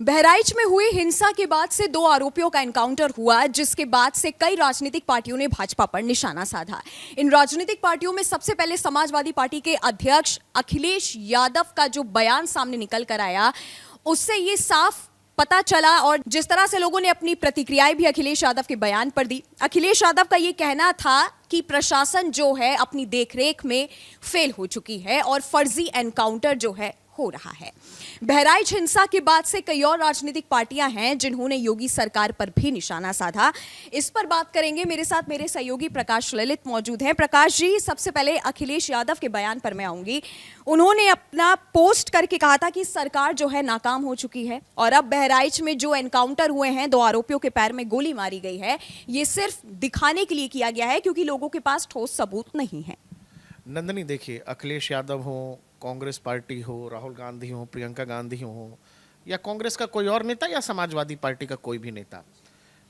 बहराइच में हुई हिंसा के बाद से दो आरोपियों का एनकाउंटर हुआ, जिसके बाद से कई राजनीतिक पार्टियों ने भाजपा पर निशाना साधा। इन राजनीतिक पार्टियों में सबसे पहले समाजवादी पार्टी के अध्यक्ष अखिलेश यादव का जो बयान सामने निकल कर आया, उससे ये साफ पता चला। और जिस तरह से लोगों ने अपनी प्रतिक्रियाएं भी अखिलेश यादव के बयान पर दी, अखिलेश यादव का ये कहना था कि प्रशासन जो है अपनी देखरेख में फेल हो चुकी है और फर्जी एनकाउंटर जो है हो रहा है। बहराइच हिंसा के बाद से कई और राजनीतिक पार्टियां हैं जिन्होंने योगी सरकार पर भी निशाना साधा। इस पर बात करेंगे। मेरे साथ मेरे सहयोगी प्रकाश ललित मौजूद हैं। प्रकाश जी, सबसे पहले अखिलेश यादव के बयान पर मैं आऊंगी। उन्होंने अपना पोस्ट करके कहा था कि सरकार जो है नाकाम हो चुकी है और अब बहराइच में जो एनकाउंटर हुए हैं, दो आरोपियों के पैर में गोली मारी गई है, ये सिर्फ दिखाने के लिए किया गया है क्योंकि लोगों के पास ठोस सबूत नहीं है। नंदनी, देखिए, अखिलेश यादव हो, कांग्रेस पार्टी हो, राहुल गांधी हो, प्रियंका गांधी हो, या कांग्रेस का कोई और नेता या समाजवादी पार्टी का कोई भी नेता,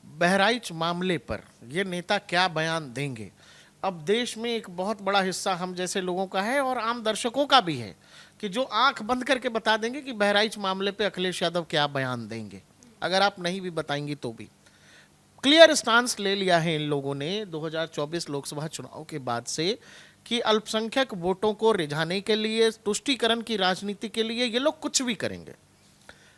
बहराइच मामले पर ये नेता क्या बयान देंगे? अब देश में एक बहुत बड़ा हिस्सा हम जैसे लोगों का है और आम दर्शकों का भी है कि जो आंख बंद करके बता देंगे कि बहराइच मामले पे अखिलेश यादव क्या बयान देंगे। अगर आप नहीं भी बताएंगी तो भी क्लियर स्टांस ले लिया है इन लोगों ने 2024 लोकसभा चुनाव के बाद से कि अल्पसंख्यक वोटों को रिझाने के लिए, तुष्टीकरण की राजनीति के लिए ये लोग कुछ भी करेंगे।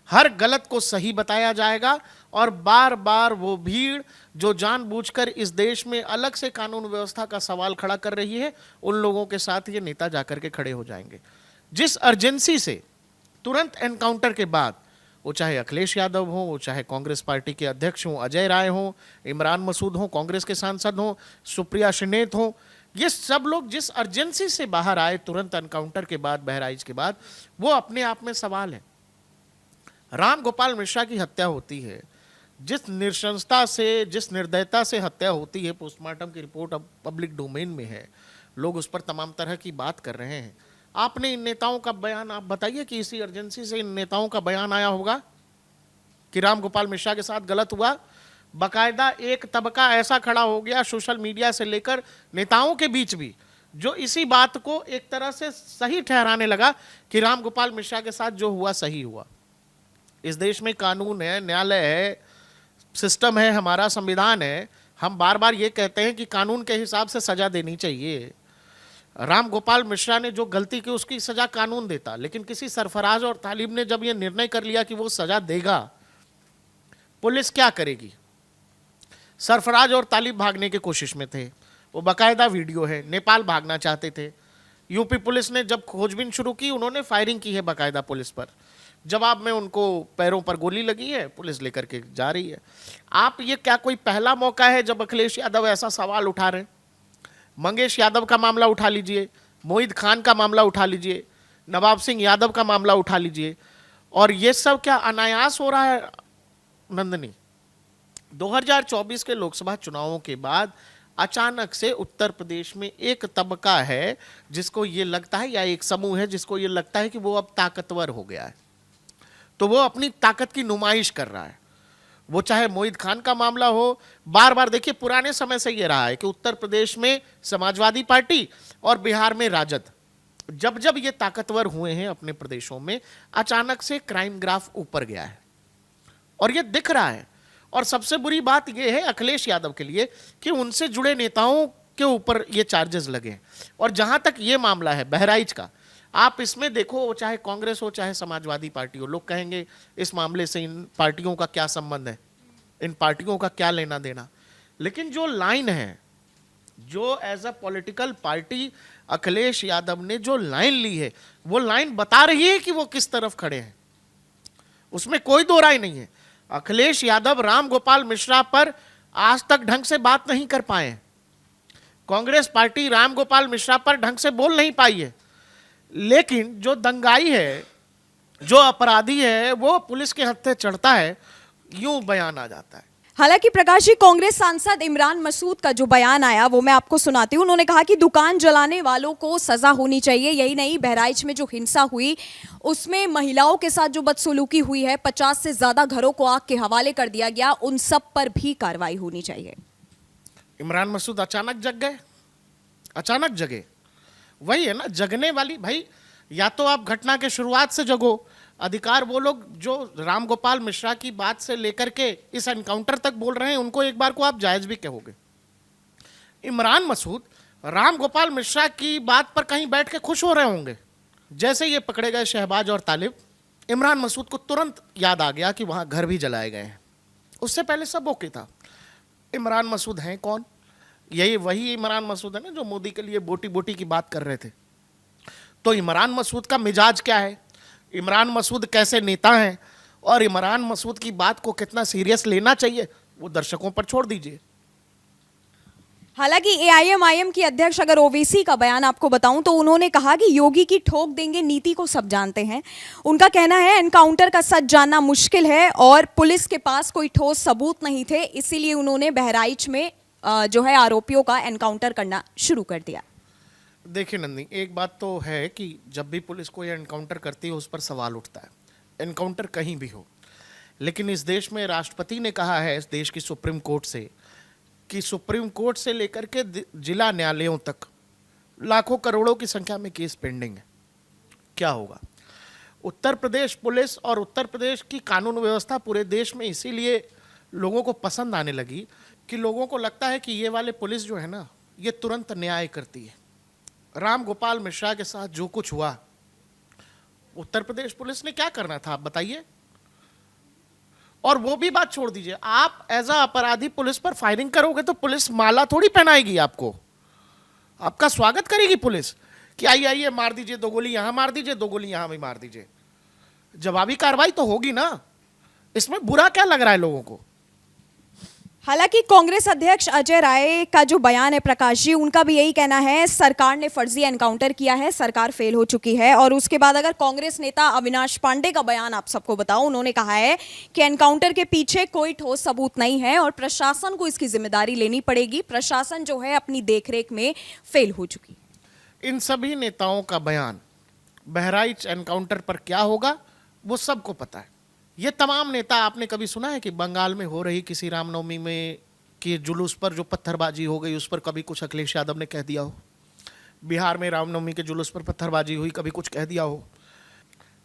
हर गलत को सही बताया जाएगा और बार बार वो भीड़ जो जानबूझकर इस देश में अलग से कानून व्यवस्था का सवाल खड़ा कर रही है, उन लोगों के साथ ये नेता जाकर के खड़े हो जाएंगे। जिस अर्जेंसी से तुरंत एनकाउंटर के बाद, वो चाहे अखिलेश यादव हो, वो चाहे कांग्रेस पार्टी के अध्यक्ष हों, अजय राय हों, इमरान मसूद हों, कांग्रेस के सांसद हों, सुप्रिया श्रीनेत हों, ये सब लोग जिस अर्जेंसी से बाहर आए तुरंत एनकाउंटर के बाद, बहराइच के बाद, वो अपने आप में सवाल है। राम गोपाल मिश्रा की हत्या होती है, जिस नृशंसता से, जिस निर्दयता से हत्या होती है, पोस्टमार्टम की रिपोर्ट अब पब्लिक डोमेन में है, लोग उस पर तमाम तरह की बात कर रहे हैं। आपने इन नेताओं का बयान, आप बताइए कि इसी अर्जेंसी से इन नेताओं का बयान आया होगा कि राम गोपाल मिश्रा के साथ गलत हुआ। बाकायदा एक तबका ऐसा खड़ा हो गया सोशल मीडिया से लेकर नेताओं के बीच भी, जो इसी बात को एक तरह से सही ठहराने लगा कि राम गोपाल मिश्रा के साथ जो हुआ सही हुआ। इस देश में कानून है, न्यायालय है, सिस्टम है, हमारा संविधान है। हम बार बार ये कहते हैं कि कानून के हिसाब से सजा देनी चाहिए। राम गोपाल मिश्रा ने जो गलती की उसकी सजा कानून देता, लेकिन किसी सरफराज और तालिब ने जब ये निर्णय कर लिया कि वो सजा देगा, पुलिस क्या करेगी? सरफराज और तालिब भागने की कोशिश में थे, वो बाकायदा वीडियो है। नेपाल भागना चाहते थे। यूपी पुलिस ने जब खोजबीन शुरू की, उन्होंने फायरिंग की है बाकायदा पुलिस पर। जवाब में उनको पैरों पर गोली लगी है, पुलिस लेकर के जा रही है। आप, ये क्या कोई पहला मौका है जब अखिलेश यादव ऐसा सवाल उठा रहे हैं? मंगेश यादव का मामला उठा लीजिए, मोहित खान का मामला उठा लीजिए, नवाब सिंह यादव का मामला उठा लीजिए, और ये सब क्या अनायास हो रहा है? नंदनी, 2024 के लोकसभा चुनावों के बाद अचानक से उत्तर प्रदेश में एक तबका है जिसको ये लगता है, या एक समूह है जिसको ये लगता है कि वो अब ताकतवर हो गया है, तो वो अपनी ताकत की नुमाइश कर रहा है। वो चाहे मोहित खान का मामला हो, बार बार देखिए, पुराने समय से ये रहा है कि उत्तर प्रदेश में समाजवादी पार्टी और बिहार में राजद, जब जब ये ताकतवर हुए हैं अपने प्रदेशों में, अचानक से क्राइम ग्राफ ऊपर गया है और ये दिख रहा है। और सबसे बुरी बात यह है अखिलेश यादव के लिए कि उनसे जुड़े नेताओं के ऊपर ये चार्जेस लगे हैं। और जहां तक ये मामला है बहराइच का, आप इसमें देखो, चाहे कांग्रेस हो चाहे समाजवादी पार्टी हो, लोग कहेंगे इस मामले से इन पार्टियों का क्या संबंध है, इन पार्टियों का क्या लेना देना। लेकिन जो लाइन है, जो as a political party Akhilesh Yadav ने जो लाइन ली है, वो लाइन बता रही है कि वो किस तरफ खड़े हैं, उसमें कोई दो राय नहीं है। अखिलेश यादव राम गोपाल मिश्रा पर आज तक ढंग से बात नहीं कर पाए हैं। कांग्रेस पार्टी राम गोपाल मिश्रा पर ढंग से बोल नहीं पाई है। लेकिन जो दंगाई है, जो अपराधी है, वो पुलिस के हत्थे चढ़ता है, यूं बयान आ जाता है। हालांकि प्रकाश जी, कांग्रेस सांसद इमरान मसूद का जो बयान आया वो मैं आपको सुनाती हूँ। उन्होंने कहा कि दुकान जलाने वालों को सजा होनी चाहिए। यही नहीं, बहराइच में जो हिंसा हुई उसमें महिलाओं के साथ जो बदसलूकी हुई है, 50 से ज्यादा घरों को आग के हवाले कर दिया गया, उन सब पर भी कार्रवाई होनी चाहिए। इमरान मसूद अचानक जग गए, अचानक जगे। वही है ना, जगने वाली, भाई या तो आप घटना के शुरुआत से जगो, अधिकार वो लोग जो राम गोपाल मिश्रा की बात से लेकर के इस एनकाउंटर तक बोल रहे हैं, उनको एक बार को आप जायज भी कहोगे? इमरान मसूद राम गोपाल मिश्रा की बात पर कहीं बैठ के खुश हो रहे होंगे? जैसे ये पकड़े गए शहबाज और तालिब, इमरान मसूद को तुरंत याद आ गया कि वहां घर भी जलाए गए हैं। उससे पहले सब ओके था। इमरान मसूद हैं कौन? यही वही इमरान मसूद है ना जो मोदी के लिए बोटी बोटी की बात कर रहे थे। तो इमरान मसूद का मिजाज क्या है, इमरान मसूद कैसे नेता हैं, और इमरान मसूद की बात को कितना सीरियस लेना चाहिए, वो दर्शकों पर छोड़ दीजिए। हालांकि एआईएमआईएम की अध्यक्ष अगर ओवैसी का बयान आपको बताऊं तो उन्होंने कहा कि योगी की ठोक देंगे नीति को सब जानते हैं। उनका कहना है एनकाउंटर का सच जानना मुश्किल है और पुलिस के पास कोई ठोस सबूत नहीं थे, इसीलिए उन्होंने बहराइच में जो है आरोपियों का एनकाउंटर करना शुरू कर दिया। देखिए नंदी, एक बात तो है कि जब भी पुलिस कोई एनकाउंटर करती है उस पर सवाल उठता है, एनकाउंटर कहीं भी हो। लेकिन इस देश में राष्ट्रपति ने कहा है इस देश की सुप्रीम कोर्ट से कि सुप्रीम कोर्ट से लेकर के जिला न्यायालयों तक लाखों करोड़ों की संख्या में केस पेंडिंग है। क्या होगा? उत्तर प्रदेश पुलिस और उत्तर प्रदेश की कानून व्यवस्था पूरे देश में इसीलिए लोगों को पसंद आने लगी कि लोगों को लगता है कि ये वाले पुलिस जो है ना, ये तुरंत न्याय करती है। राम गोपाल मिश्रा के साथ जो कुछ हुआ, उत्तर प्रदेश पुलिस ने क्या करना था आप बताइए? और वो भी बात छोड़ दीजिए, आप एज अ अपराधी पुलिस पर फायरिंग करोगे तो पुलिस माला थोड़ी पहनाएगी आपको, आपका स्वागत करेगी पुलिस कि आइए आइए मार दीजिए, 2 गोली यहां मार दीजिए, 2 गोली यहां भी मार दीजिए। जवाबी कार्रवाई तो होगी ना, इसमें बुरा क्या लग रहा है लोगों को? हालांकि कांग्रेस अध्यक्ष अजय राय का जो बयान है प्रकाश जी, उनका भी यही कहना है सरकार ने फर्जी एनकाउंटर किया है, सरकार फेल हो चुकी है। और उसके बाद अगर कांग्रेस नेता अविनाश पांडे का बयान आप सबको बताऊं, उन्होंने कहा है कि एनकाउंटर के पीछे कोई ठोस सबूत नहीं है और प्रशासन को इसकी जिम्मेदारी लेनी पड़ेगी, प्रशासन जो है अपनी देखरेख में फेल हो चुकी। इन सभी नेताओं का बयान बहराइच एनकाउंटर पर क्या होगा वो सबको पता है। ये तमाम नेता, आपने कभी सुना है कि बंगाल में हो रही किसी रामनवमी में कि जुलूस पर जो पत्थरबाजी हो गई उस पर कभी कुछ अखिलेश यादव ने कह दिया हो? बिहार में रामनवमी के जुलूस पर पत्थरबाजी हुई, कभी कुछ कह दिया हो?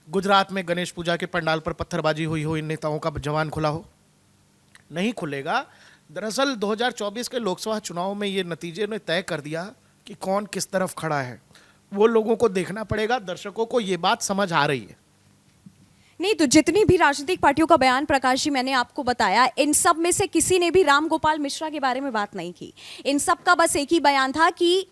गुजरात में गणेश पूजा के पंडाल पर पत्थरबाजी हुई हो, इन नेताओं का जवान खुला हो? नहीं खुलेगा। दरअसल 2024 के लोकसभा चुनाव में ये नतीजे ने तय कर दिया कि कौन किस तरफ खड़ा है। वो लोगों को देखना पड़ेगा, दर्शकों को ये बात समझ आ रही है। नहीं तो जितनी भी राजनीतिक पार्टियों का बयान प्रकाश जी मैंने आपको बताया, इन सब में से किसी ने भी राम गोपाल मिश्रा के बारे में बात नहीं की। इन सब का बस एक ही बयान था कि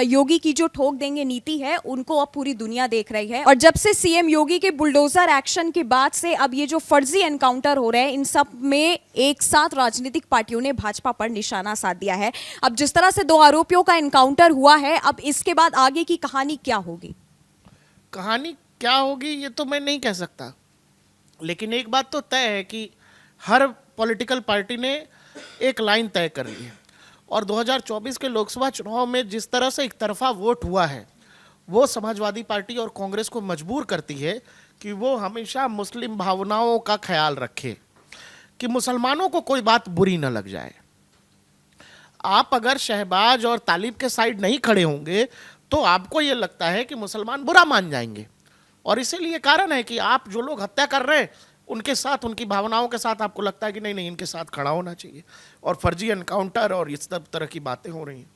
योगी की जो ठोक देंगे नीति है उनको अब पूरी दुनिया देख रही है। और जब से सीएम योगी के बुलडोजर एक्शन के बाद से अब ये जो फर्जी एनकाउंटर हो रहे हैं, इन सब में एक साथ राजनीतिक पार्टियों ने भाजपा पर निशाना साध दिया है। अब जिस तरह से 2 आरोपियों का एनकाउंटर हुआ है, अब इसके बाद आगे की कहानी क्या होगी? कहानी क्या होगी ये तो मैं नहीं कह सकता, लेकिन एक बात तो तय है कि हर पॉलिटिकल पार्टी ने एक लाइन तय कर ली है। और 2024 के लोकसभा चुनाव में जिस तरह से एक तरफा वोट हुआ है, वो समाजवादी पार्टी और कांग्रेस को मजबूर करती है कि वो हमेशा मुस्लिम भावनाओं का ख्याल रखे, कि मुसलमानों को कोई बात बुरी न लग जाए। आप अगर शहबाज और तालिब के साइड नहीं खड़े होंगे तो आपको ये लगता है कि मुसलमान बुरा मान जाएंगे, और इसीलिए कारण है कि आप जो लोग हत्या कर रहे हैं उनके साथ, उनकी भावनाओं के साथ आपको लगता है कि नहीं नहीं इनके साथ खड़ा होना चाहिए, और फर्जी एनकाउंटर और इस सब तरह की बातें हो रही हैं।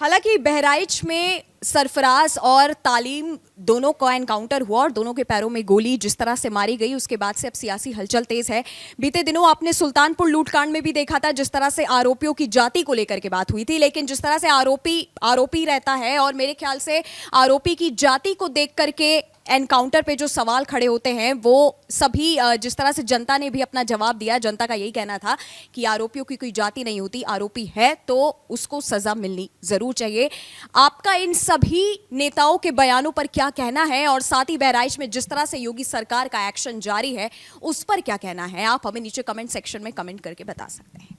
हालांकि बहराइच में सरफराज और तालीम दोनों का एनकाउंटर हुआ और दोनों के पैरों में गोली जिस तरह से मारी गई, उसके बाद से अब सियासी हलचल तेज है। बीते दिनों आपने सुल्तानपुर लूटकांड में भी देखा था जिस तरह से आरोपियों की जाति को लेकर के बात हुई थी, लेकिन जिस तरह से आरोपी रहता है और मेरे ख्याल से आरोपी की जाति को देख करके एनकाउंटर पे जो सवाल खड़े होते हैं वो सभी जिस तरह से जनता ने भी अपना जवाब दिया, जनता का यही कहना था कि आरोपियों की कोई जाति नहीं होती, आरोपी है तो उसको सजा मिलनी जरूर चाहिए। आपका इन सभी नेताओं के बयानों पर क्या कहना है, और साथ ही बहराइच में जिस तरह से योगी सरकार का एक्शन जारी है उस पर क्या कहना है, आप हमें नीचे कमेंट सेक्शन में कमेंट करके बता सकते हैं।